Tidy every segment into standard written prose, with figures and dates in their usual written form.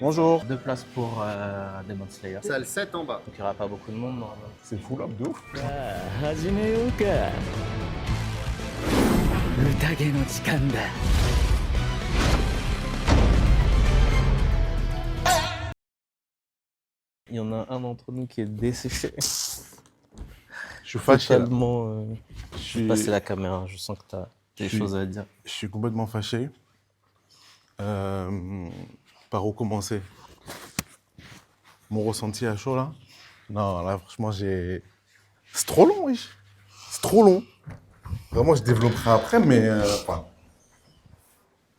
Bonjour. 2 places pour Demon Slayer. Salle 7 en bas. Donc il n'y aura pas beaucoup de monde normalement. C'est fou là, de ouf. 始めようか宴の時間だ Il y en a un d'entre nous qui est desséché. Je suis fâché là. Totalement. Je Je suis, passer la caméra, je sens que tu as des Je suis- choses à dire. je suis complètement fâché. Par où commencer? Mon ressenti à chaud là? Non, là franchement j'ai... C'est trop long, oui. C'est trop long. Vraiment, je développerai après, mais... enfin,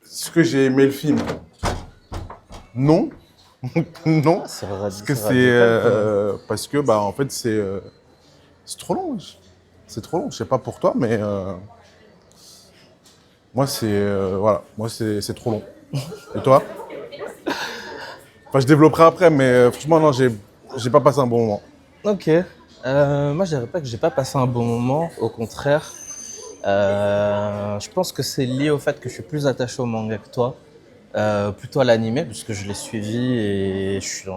est-ce que j'ai aimé le film? Non. Non. C'est Parce que radical, parce que bah en fait c'est trop long. Wesh. C'est trop long. Je sais pas pour toi, mais moi c'est voilà, moi c'est trop long. Et toi? Enfin, je développerai après, mais franchement non, j'ai pas passé un bon moment. Ok. Moi, je dirais pas que j'ai pas passé un bon moment. Au contraire, je pense que c'est lié au fait que je suis plus attaché au manga que toi, plutôt à l'animé, puisque je l'ai suivi et je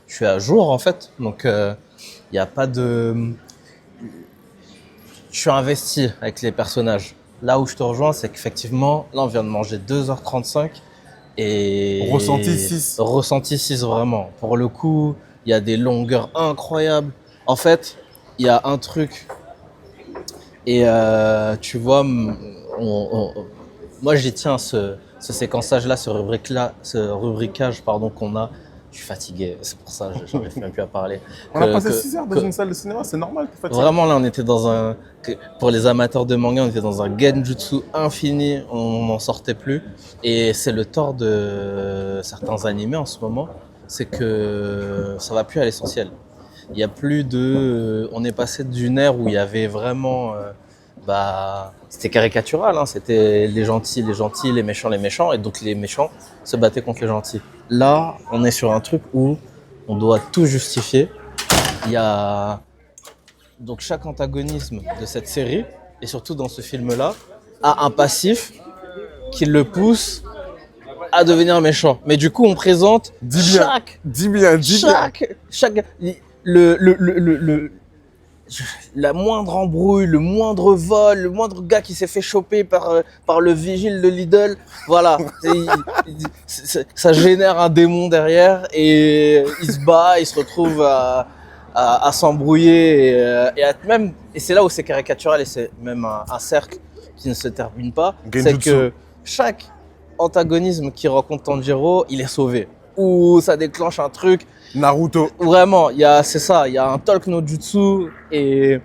suis à jour en fait. Donc, il n'y a pas de. Je suis investi avec les personnages. Là où je te rejoins, c'est qu'effectivement, là, on vient de manger 2h35 et. Ressenti 6. Ressenti 6 vraiment. Pour le coup, il y a des longueurs incroyables. En fait, il y a un truc. Et tu vois, moi, j'y tiens ce séquençage-là, ce rubricage, pardon, qu'on a. Je suis fatigué, c'est pour ça, j'arrive même plus à parler. On a passé Que- 6 heures dans que- une salle de cinéma, c'est normal, t'es fatigué. Vraiment, là, on était dans pour les amateurs de manga, on était dans un genjutsu infini, on n'en sortait plus. Et c'est le tort de certains animés en ce moment, c'est que ça va plus à l'essentiel. Il y a plus de. On est passé d'une ère où il y avait vraiment. C'était caricatural, hein, c'était les gentils, les méchants, les méchants, et donc les méchants se battaient contre les gentils. Là, on est sur un truc où on doit tout justifier. Il y a donc chaque antagonisme de cette série, et surtout dans ce film-là, a un passif qui le pousse à devenir méchant. Mais du coup, on présente Dis bien. chaque, Dis bien, dis bien. le, la moindre embrouille, le moindre vol, le moindre gars qui s'est fait choper par le vigile de Lidl, voilà, ça génère un démon derrière et il se bat, il se retrouve à s'embrouiller et c'est là où c'est caricatural et c'est même un cercle qui ne se termine pas, c'est Genjutsu. que chaque antagonisme qui rencontre Tanjiro, il est sauvé. Ou ça déclenche un truc. Naruto. Vraiment, c'est ça, il y a un talk no jutsu et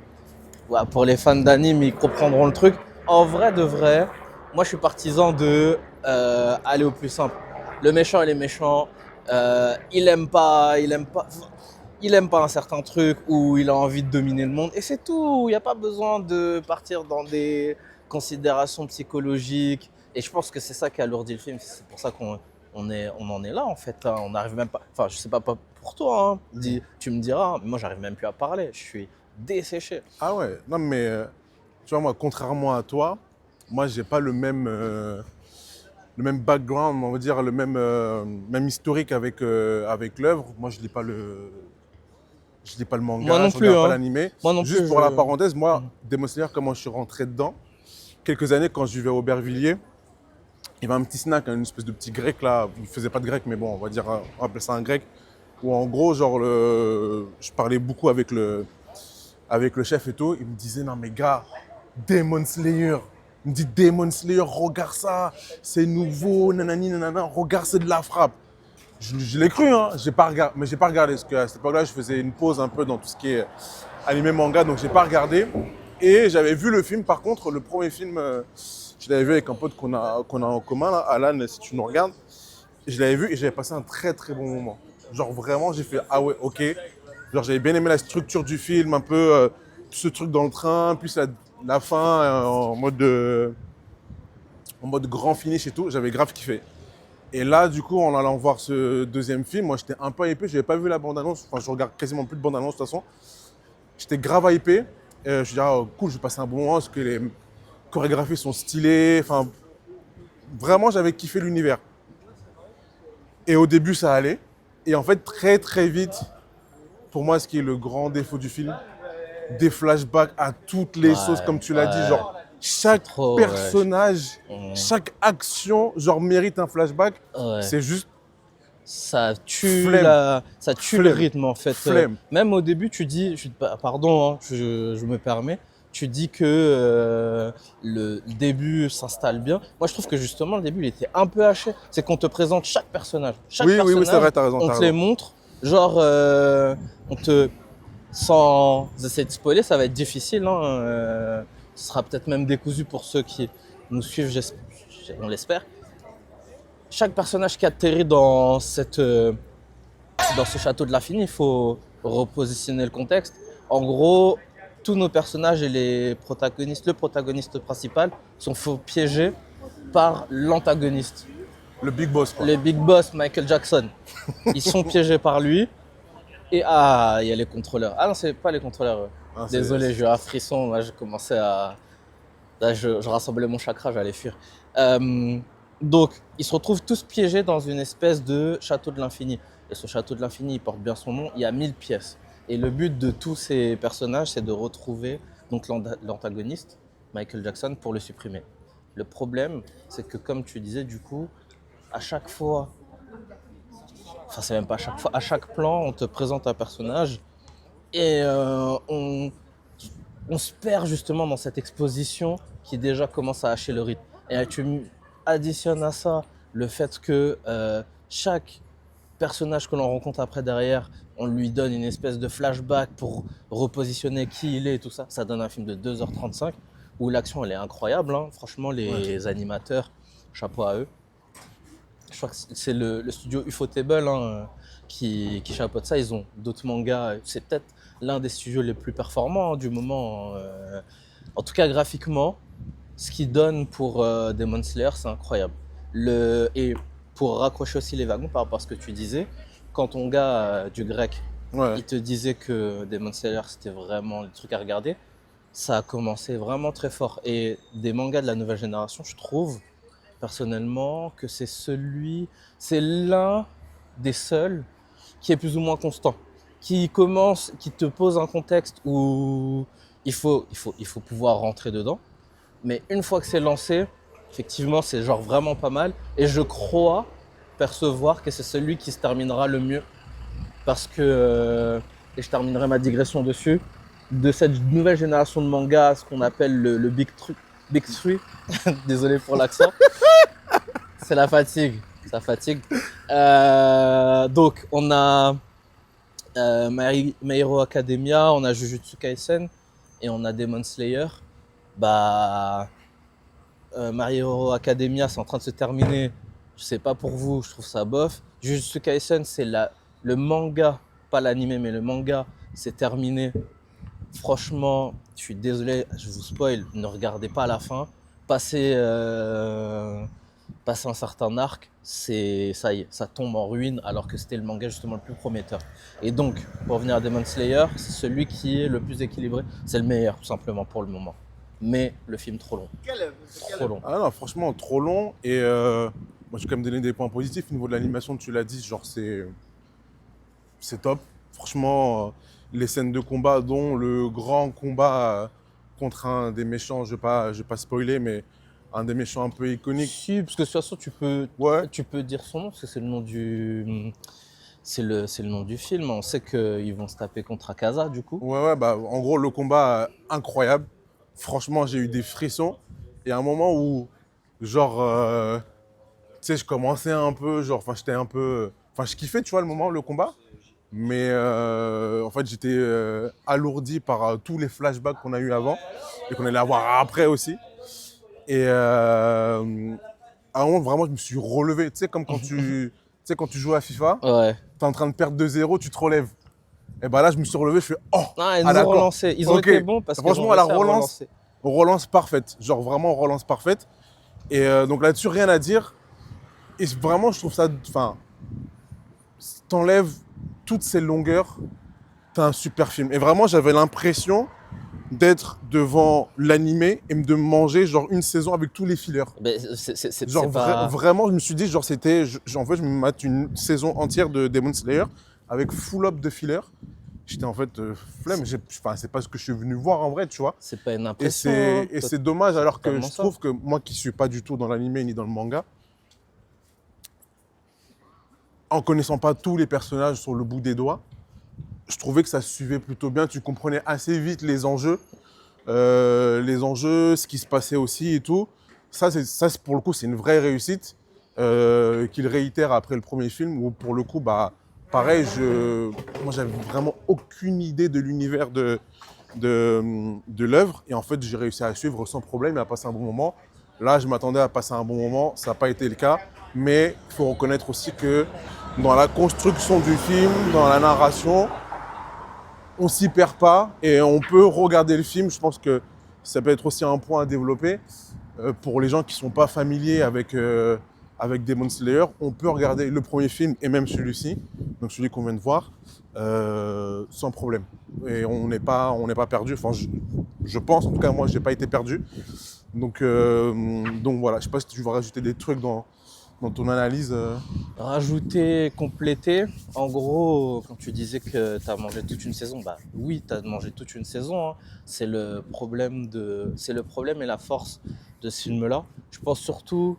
ouais, pour les fans d'anime, ils comprendront le truc. En vrai de vrai, moi je suis partisan de aller au plus simple. Le méchant, il est méchant, il aime pas un certain truc ou il a envie de dominer le monde et c'est tout. Il n'y a pas besoin de partir dans des considérations psychologiques et je pense que c'est ça qui alourdit le film. C'est pour ça qu'on en est là en fait, hein. On n'arrive même pas. Enfin, je sais pas pour toi, hein. Tu me diras, mais moi j'arrive même plus à parler. Je suis desséché. Ah ouais, non mais tu vois moi, contrairement à toi, moi j'ai pas le même background, on va dire même historique avec l'œuvre. Moi je lis pas le manga, Moi non je plus, regarde pas hein. l'animé. Moi non Juste plus. pour la parenthèse, moi, Demon Slayer, comment je suis rentré dedans, quelques années quand je vivais à Aubervilliers, il y avait un petit snack, une espèce de petit grec là, il faisait pas de grec, mais bon, on va dire, on appelle ça un grec, où en gros, genre, je parlais beaucoup avec le chef et tout, il me disait, non mais gars, Demon Slayer, il me dit, Demon Slayer, regarde ça, c'est nouveau, nanani, nanana, regarde, c'est de la frappe. Je l'ai cru, hein, mais j'ai pas regardé, parce qu'à cette époque-là, je faisais une pause un peu dans tout ce qui est animé manga, donc j'ai pas regardé. Et j'avais vu le film, par contre, le premier film, je l'avais vu avec un pote qu'on a en commun, là, Alan, si tu nous regardes. Je l'avais vu et j'avais passé un très très bon moment. Genre vraiment, j'ai fait ah ouais, ok. Genre j'avais bien aimé la structure du film, un peu ce truc dans le train, plus la fin en mode grand finish et tout. J'avais grave kiffé. Et là, du coup, en allant voir ce deuxième film, moi j'étais un peu hypé, j'avais pas vu la bande-annonce, enfin je regarde quasiment plus de bande-annonce de toute façon. J'étais grave hypé. Je me suis dit, ah, cool, je vais passer un bon moment parce que les chorégraphies sont stylées. Enfin, vraiment, j'avais kiffé l'univers. Et au début, ça allait. Et en fait, très très vite, pour moi, ce qui est le grand défaut du film, des flashbacks à toutes les sauces, comme tu l'as dit. Genre, chaque trop, personnage, ouais. chaque action, genre, mérite un flashback. Ouais. C'est juste Ça tue, Flemme. ça tue le Flemme. rythme en fait. Flemme. Même au début, tu dis, pardon, hein, je me permets, tu dis que le début s'installe bien. Moi, je trouve que justement, le début, il était un peu haché. C'est qu'on te présente chaque personnage. Chaque Oui, personnage, c'est vrai, t'as raison. on te les montre. Genre, on te. Sans essayer de spoiler, ça va être difficile. Hein, ce sera peut-être même décousu pour ceux qui nous suivent, on l'espère. Chaque personnage qui atterrit dans ce château de l'infini, il faut repositionner le contexte. En gros, tous nos personnages et le protagoniste principal, sont piégés par l'antagoniste. Le Big Boss, quoi. Le Big Boss, Michael Jackson. Ils sont piégés par lui. Et il y a les contrôleurs. Ah non, c'est pas les contrôleurs. Ah, Désolé, j'ai eu un frisson. Là, j'ai commencé à. Là, je rassemblais mon chakra, j'allais fuir. Donc, ils se retrouvent tous piégés dans une espèce de château de l'infini. Et ce château de l'infini, il porte bien son nom. Il y a 1000 pièces. Et le but de tous ces personnages, c'est de retrouver donc l'antagoniste, Michael Jackson, pour le supprimer. Le problème, c'est que comme tu disais, du coup, à chaque fois, enfin c'est même pas à chaque fois, à chaque plan, on te présente un personnage et on se perd justement dans cette exposition qui déjà commence à hacher le rythme. Et là, tu additionnes à ça le fait que chaque personnage que l'on rencontre après derrière, on lui donne une espèce de flashback pour repositionner qui il est et tout ça. Ça donne un film de 2h35 où l'action elle est incroyable. Hein. Franchement, les animateurs, chapeau à eux. Je crois que c'est le studio Ufotable qui chapeaute ça. Ils ont d'autres mangas. C'est peut-être l'un des studios les plus performants du moment. En tout cas, graphiquement, ce qu'ils donnent pour Demon Slayer, c'est incroyable. Et pour raccrocher aussi les wagons par rapport à ce que tu disais, quand ton gars du grec, il te disait que Demon Slayer, c'était vraiment le truc à regarder, ça a commencé vraiment très fort. Et des mangas de la nouvelle génération, je trouve, personnellement, que c'est l'un des seuls qui est plus ou moins constant, qui te pose un contexte où il faut pouvoir rentrer dedans, mais une fois que c'est lancé, effectivement, c'est genre vraiment pas mal, et je crois percevoir que c'est celui qui se terminera le mieux, parce que, et je terminerai ma digression dessus, de cette nouvelle génération de mangas, ce qu'on appelle le Big Three, désolé pour l'accent, c'est la fatigue, ça fatigue. Donc on a My Hero Academia, on a Jujutsu Kaisen et on a Demon Slayer. My Hero Academia, c'est en train de se terminer. Je sais pas pour vous, je trouve ça bof. Jujutsu Kaisen, c'est le manga, pas l'anime, mais le manga, c'est terminé. Franchement, je suis désolé, je vous spoil, ne regardez pas à la fin. Passez un certain arc, ça y est, ça tombe en ruine, alors que c'était le manga justement le plus prometteur. Et donc, pour revenir à Demon Slayer, c'est celui qui est le plus équilibré. C'est le meilleur, tout simplement, pour le moment. Mais le film trop long. Trop long. Ah non, franchement, trop long. Et moi, je vais quand même donner des points positifs. Au niveau de l'animation, tu l'as dit, genre, c'est top. Franchement, les scènes de combat, dont le grand combat contre un des méchants, je vais pas spoiler, mais un des méchants un peu iconiques. Si, parce que de toute façon, tu peux dire son nom, parce que c'est le nom du... C'est le nom du film. On sait qu'ils vont se taper contre Akaza, du coup. Ouais, en gros, le combat, incroyable. Franchement, j'ai eu des frissons. Et à un moment où, genre, tu sais, je commençais un peu, genre, j'étais un peu... je kiffais, tu vois, le combat. Mais en fait, j'étais alourdi par tous les flashbacks qu'on a eu avant et qu'on allait avoir après aussi. Et à un moment, vraiment, je me suis relevé. Tu sais, comme quand quand tu joues à FIFA, ouais. tu es en train de perdre 2-0, tu te relèves. Et là, je me suis relevé, je fais oh. Ah, ils nous ont relancé. Ils ont été bons parce que franchement, la relance parfaite. Genre vraiment relance parfaite. Et donc là-dessus, rien à dire. Et vraiment, je trouve ça. T'enlèves toutes ces longueurs, t'as un super film. Et vraiment, j'avais l'impression d'être devant l'animé et de manger genre une saison avec tous les fillers. Mais Genre c'est pas... vraiment, je me suis dit, genre c'était, en fait, je me mate une saison entière de Demon Slayer avec full up de fillers. J'étais en fait flemme, enfin, c'est pas ce que je suis venu voir en vrai, tu vois. C'est pas une Et impression. Hein, c'est dommage alors que totalement je ça. trouve que moi qui suis pas du tout dans l'animé ni dans le manga, en connaissant pas tous les personnages sur le bout des doigts, je trouvais que ça se suivait plutôt bien. Tu comprenais assez vite les enjeux, ce qui se passait aussi et tout. Ça, pour le coup, c'est une vraie réussite qu'il réitère après le premier film où, pour le coup, bah, pareil, moi, j'avais vraiment aucune idée de l'univers de l'œuvre. Et en fait, j'ai réussi à suivre sans problème et à passer un bon moment. Là, je m'attendais à passer un bon moment. Ça n'a pas été le cas. Mais il faut reconnaître aussi que dans la construction du film, dans la narration, on s'y perd pas et on peut regarder le film. Je pense que ça peut être aussi un point à développer pour les gens qui ne sont pas familiers avec Demon Slayer. On peut regarder le premier film et même celui-ci, donc celui qu'on vient de voir, sans problème. Et on n'est pas perdu. Enfin, je pense, en tout cas, moi, je n'ai pas été perdu. Donc voilà, je ne sais pas si tu veux rajouter des trucs dans ton analyse. Rajouter, compléter. En gros, quand tu disais que tu as mangé toute une saison, bah oui, tu as mangé toute une saison. Hein. C'est le problème et la force de ce film-là. Je pense surtout,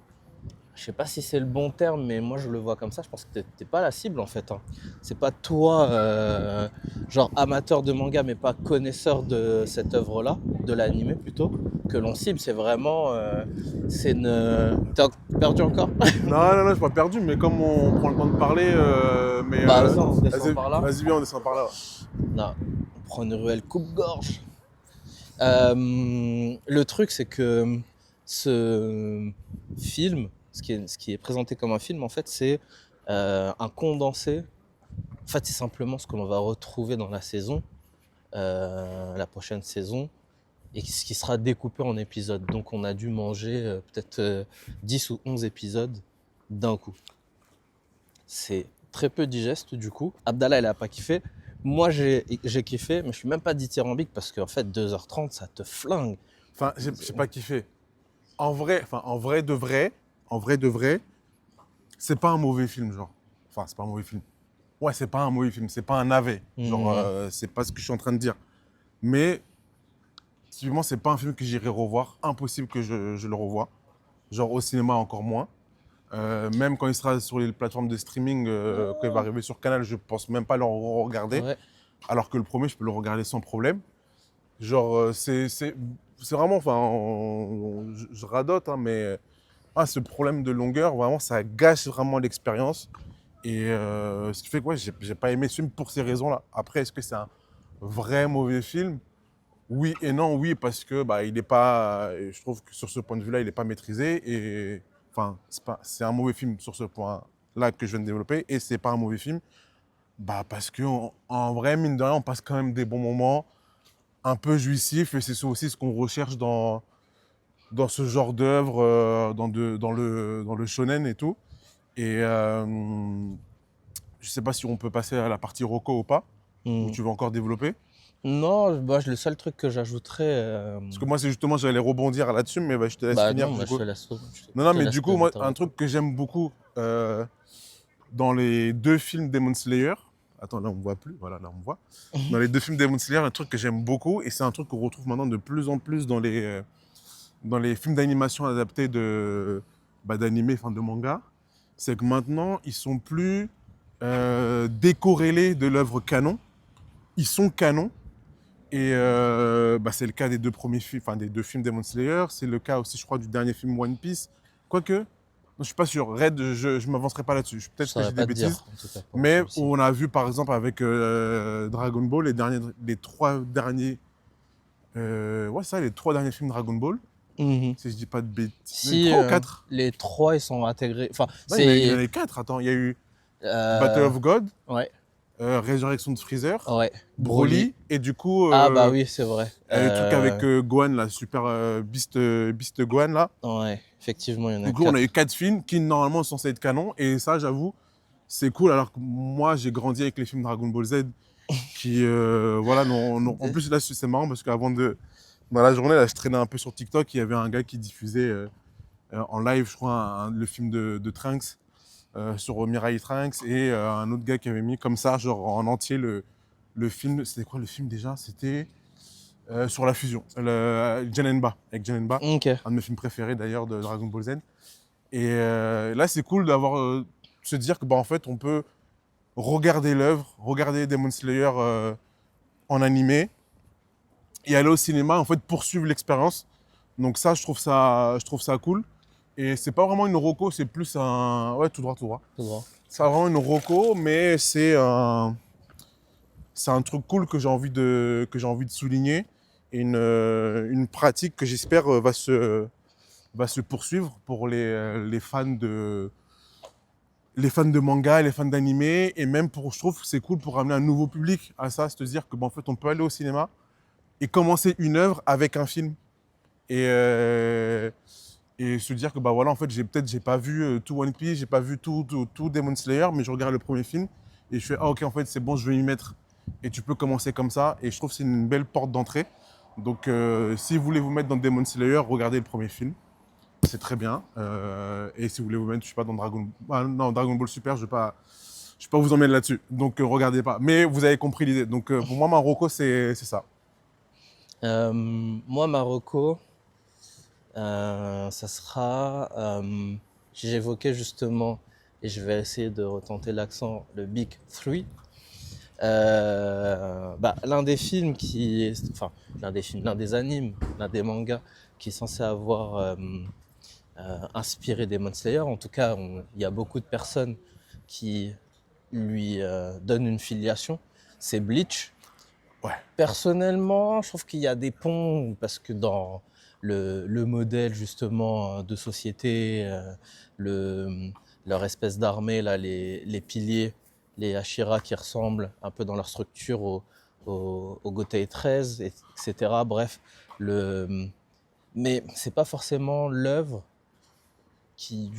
je sais pas si c'est le bon terme, mais moi je le vois comme ça. Je pense que t'es pas la cible en fait. Hein. C'est pas toi, genre amateur de manga, mais pas connaisseur de cette œuvre-là, de l'anime plutôt, que l'on cible. C'est vraiment, c'est une. T'es perdu encore? Non, je suis pas perdu, mais comme on prend le temps de parler, Bah vas-y, on descend par là. Vas-y, viens, on descend par là. Ouais. Non, on prend une ruelle coupe-gorge. Le truc, c'est que ce film, ce qui est présenté comme un film, en fait, c'est un condensé. En fait, c'est simplement ce que l'on va retrouver dans la saison, la prochaine saison, et ce qui sera découpé en épisodes. Donc, on a dû manger peut-être 10 ou 11 épisodes d'un coup. C'est très peu digeste, du coup. Abdallah, il a pas kiffé. Moi, j'ai kiffé, mais je suis même pas dithyrambique parce qu'en fait, 2h30, ça te flingue. Enfin, j'ai pas kiffé. En vrai de vrai, c'est pas un mauvais film, genre. Enfin, c'est pas un mauvais film. Ouais, c'est pas un mauvais film, c'est pas un navet. Genre, c'est pas ce que je suis en train de dire. Mais, typiquement, c'est pas un film que j'irai revoir. Impossible que je le revoie. Genre, au cinéma, encore moins. Même quand il sera sur les plateformes de streaming, quand il va arriver sur Canal, je pense même pas le regarder. Ouais. Alors que le premier, je peux le regarder sans problème. Genre, c'est vraiment, enfin, je radote, hein, mais ce problème de longueur, vraiment, ça gâche vraiment l'expérience. Et ce qui fait que ouais, j'ai pas aimé ce film pour ces raisons-là. Après, est-ce que c'est un vrai mauvais film? Oui et non, oui, parce que bah, il est pas, je trouve que sur ce point de vue-là, il n'est pas maîtrisé. Et enfin, c'est un mauvais film sur ce point-là que je viens de développer. Et c'est pas un mauvais film, bah, parce qu'en vrai, mine de rien, on passe quand même des bons moments un peu jouissifs. Et c'est aussi ce qu'on recherche dans ce genre d'œuvre, dans le shonen et tout. Et je sais pas si on peut passer à la partie Rocco ou pas, ou tu veux encore développer. Non, bah, le seul truc que j'ajouterais. Parce que moi, c'est justement, j'allais rebondir là-dessus, mais bah, je te laisse finir. Non, du bah, coup. je te laisse. Non, mais du coup, moi, un truc que j'aime beaucoup dans les deux films Demon Slayer. Attends, là, on me voit plus. Voilà, là, on me voit. Dans les deux films Demon Slayer, un truc que j'aime beaucoup, et c'est un truc qu'on retrouve maintenant de plus en plus dans les films d'animation adaptés d'animé, enfin de manga, c'est que maintenant, ils sont plus décorrélés de l'œuvre canon. Ils sont canons. Et c'est le cas des deux premiers films, enfin des deux films Demon Slayer. C'est le cas aussi, je crois, du dernier film One Piece. Quoique, non, je suis pas sûr. Red, je ne m'avancerai pas là-dessus. Peut-être que j'ai des bêtises. Mais on a vu, par exemple, avec Dragon Ball, les trois derniers films Dragon Ball. Si je dis pas de bêtises. Si, 3 ou 4 les 3, ils sont intégrés. Enfin, non, il y en a 4. Attends, il y a eu Battle of God, ouais. Résurrection de Freezer, Ouais. Broly, et du coup. Ah, bah oui, c'est vrai. Le truc avec Gohan, là, Super Beast Gohan, là. Ouais, effectivement, il y en a Du coup, 4. on a eu 4 films qui, normalement, sont censés être canons. Et ça, j'avoue, c'est cool. Alors que moi, j'ai grandi avec les films Dragon Ball Z qui, voilà, en plus là c'est marrant parce dans la journée, là, je traînais un peu sur TikTok, il y avait un gars qui diffusait en live, je crois, le film de Trunks sur Mirai Trunks et un autre gars qui avait mis comme ça, genre en entier le film. C'était quoi le film déjà? C'était sur la fusion, Janemba, avec Janemba, Ok. un de mes films préférés d'ailleurs de Dragon Ball Z. Et là, c'est cool d'avoir se dire que bah, en fait, on peut regarder l'œuvre, regarder Demon Slayer en animé et aller au cinéma en fait poursuivre l'expérience. Donc ça, je trouve ça cool. Et c'est pas vraiment une roco, c'est plus un ouais tout droit tout droit. Tout droit. C'est pas vraiment une roco, mais c'est un truc cool que j'ai envie de souligner et une pratique que j'espère va se poursuivre pour les fans de manga, les fans d'animé et même pour je trouve que c'est cool pour ramener un nouveau public à ça, c'est à dire que bah, en fait on peut aller au cinéma et commencer une œuvre avec un film et et se dire que bah voilà en fait j'ai pas vu tout One Piece, j'ai pas vu tout Demon Slayer, mais je regarde le premier film et je fais ah ok en fait c'est bon je vais y mettre et tu peux commencer comme ça et je trouve que c'est une belle porte d'entrée. Donc si vous voulez vous mettre dans Demon Slayer, regardez le premier film, c'est très bien. Et si vous voulez vous mettre je sais pas dans Dragon Ball Super, je vais pas vous emmèner là-dessus. Donc regardez pas. Mais vous avez compris l'idée. Donc pour moi Marocco c'est ça. Moi, Marocco, ça sera. J'évoquais justement, et je vais essayer de retenter l'accent, le Big Three. L'un des films qui est. Enfin, l'un des films, l'un des animes, l'un des mangas qui est censé avoir inspiré Demon Slayer. En tout cas, il y a beaucoup de personnes qui lui donnent une filiation. C'est Bleach. Ouais. Personnellement, je trouve qu'il y a des ponts parce que dans le modèle justement de société, leur espèce d'armée, là, les piliers, les Hashira qui ressemblent un peu dans leur structure au Gotei 13, etc. Bref, mais c'est pas forcément l'œuvre qui.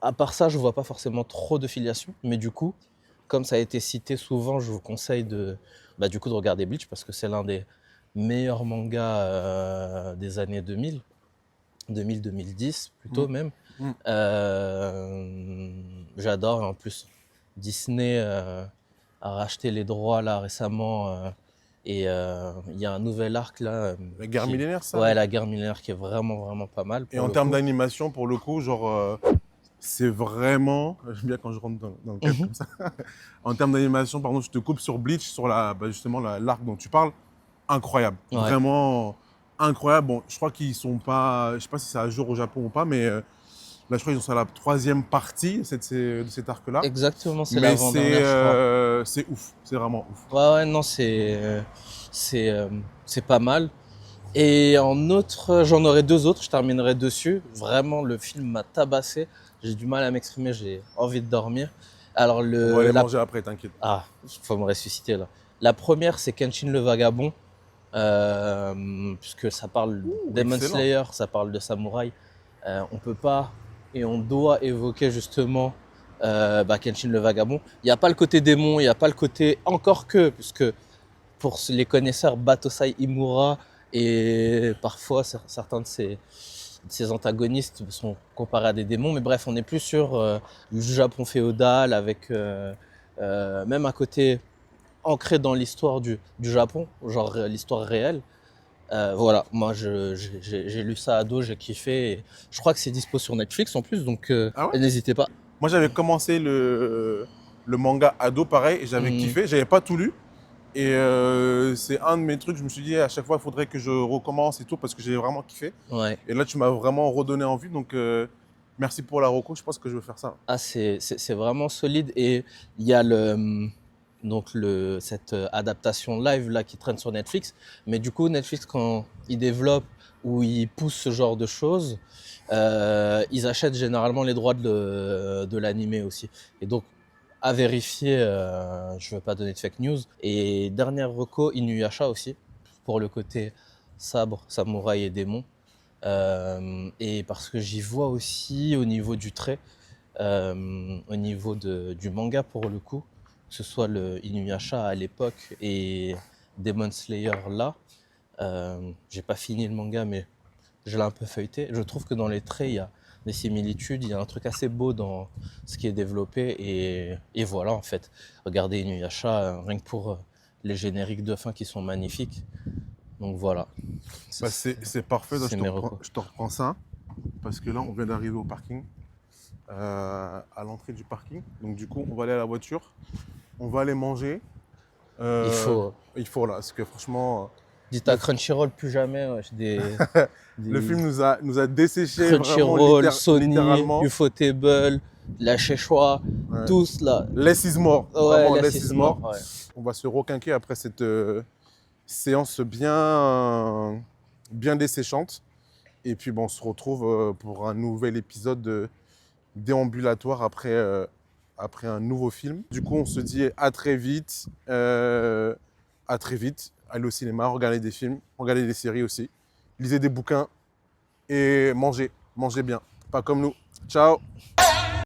À part ça, je vois pas forcément trop de filiation, mais du coup, comme ça a été cité souvent, je vous conseille du coup, de regarder Bleach parce que c'est l'un des meilleurs mangas des années 2000, 2010 plutôt Mm. même. Mm. J'adore. En plus, Disney a racheté les droits là récemment et il y a un nouvel arc là. La guerre millénaire ça. Ouais, la guerre millénaire qui est vraiment vraiment pas mal Et pour en le termes coup. d'animation, pour le coup, genre, c'est vraiment. J'aime bien quand je rentre dans le cadre Mhm. comme ça. En termes d'animation, pardon, je te coupe sur Bleach, sur justement l'arc dont tu parles. Incroyable. Ouais. Vraiment incroyable. Bon, je crois qu'ils sont pas. Je sais pas si c'est à jour au Japon ou pas, mais là, je crois qu'ils sont sur la troisième partie de cet arc-là. Exactement, c'est Mais l'avant-dernière, je crois. c'est ouf. C'est vraiment ouf. Ouais, non, c'est, euh, c'est pas mal. Et en autre, j'en aurai deux autres, je terminerai dessus. Vraiment, le film m'a tabassé. J'ai du mal à m'exprimer, j'ai envie de dormir. Alors, On va aller manger après, t'inquiète. Ah, faut me ressusciter là. La première, c'est Kenshin le Vagabond. Puisque ça parle Demon excellent. Slayer, ça parle de samouraï. On peut pas et on doit évoquer justement Kenshin le Vagabond. Il n'y a pas le côté démon, il n'y a pas le côté encore que, puisque pour les connaisseurs, Batosai Imura et parfois certains de ses antagonistes sont comparés à des démons. Mais bref, on est plus sur du Japon féodal avec même un côté ancré dans l'histoire du Japon, genre l'histoire réelle. Voilà, moi j'ai lu ça à dos, j'ai kiffé. Et je crois que c'est dispo sur Netflix en plus, donc Ah ouais? n'hésitez pas. Moi, j'avais commencé le manga ado, pareil, et j'avais kiffé. J'avais pas tout lu. Et c'est un de mes trucs, je me suis dit à chaque fois, il faudrait que je recommence et tout, parce que j'ai vraiment kiffé. Ouais. Et là, tu m'as vraiment redonné envie, donc merci pour la reco, je pense que je vais faire ça. Ah, c'est vraiment solide. Et il y a cette adaptation live là qui traîne sur Netflix. Mais du coup, Netflix, quand ils développent ou ils poussent ce genre de choses, ils achètent généralement les droits de l'animé aussi. Et donc, à vérifier, je ne veux pas donner de fake news. Et dernière reco, Inuyasha aussi, pour le côté sabre, samouraï et démon. Et parce que j'y vois aussi au niveau du trait, au niveau du manga pour le coup, que ce soit le Inuyasha à l'époque et Demon Slayer là. J'ai pas fini le manga, mais je l'ai un peu feuilleté. Je trouve que dans les traits, il y a des similitudes, il y a un truc assez beau dans ce qui est développé. Et voilà, en fait, regardez Inuyasha, rien que pour les génériques de fin qui sont magnifiques. Donc voilà. Bah, c'est parfait, là, c'est mes recos. je te reprends ça. Parce que là, on vient d'arriver au parking, à l'entrée du parking. Donc du coup, on va aller à la voiture, on va aller manger. Il faut. Il faut là, parce que franchement, Dites à Crunchyroll plus jamais. Ouais, le film nous a desséché vraiment Crunchyroll, Sony, littéralement. Ufotable, la Szechuan, Ouais. tous là. Less is more. Ouais, Vraiment, là, less c'est is more. ouais. On va se requinquer après cette séance bien desséchante. Et puis bon, on se retrouve pour un nouvel épisode déambulatoire après un nouveau film. Du coup, on se dit à très vite. À très vite. Allez au cinéma, regardez des films, regardez des séries aussi. Lisez des bouquins et mangez. Mangez bien. Pas comme nous. Ciao.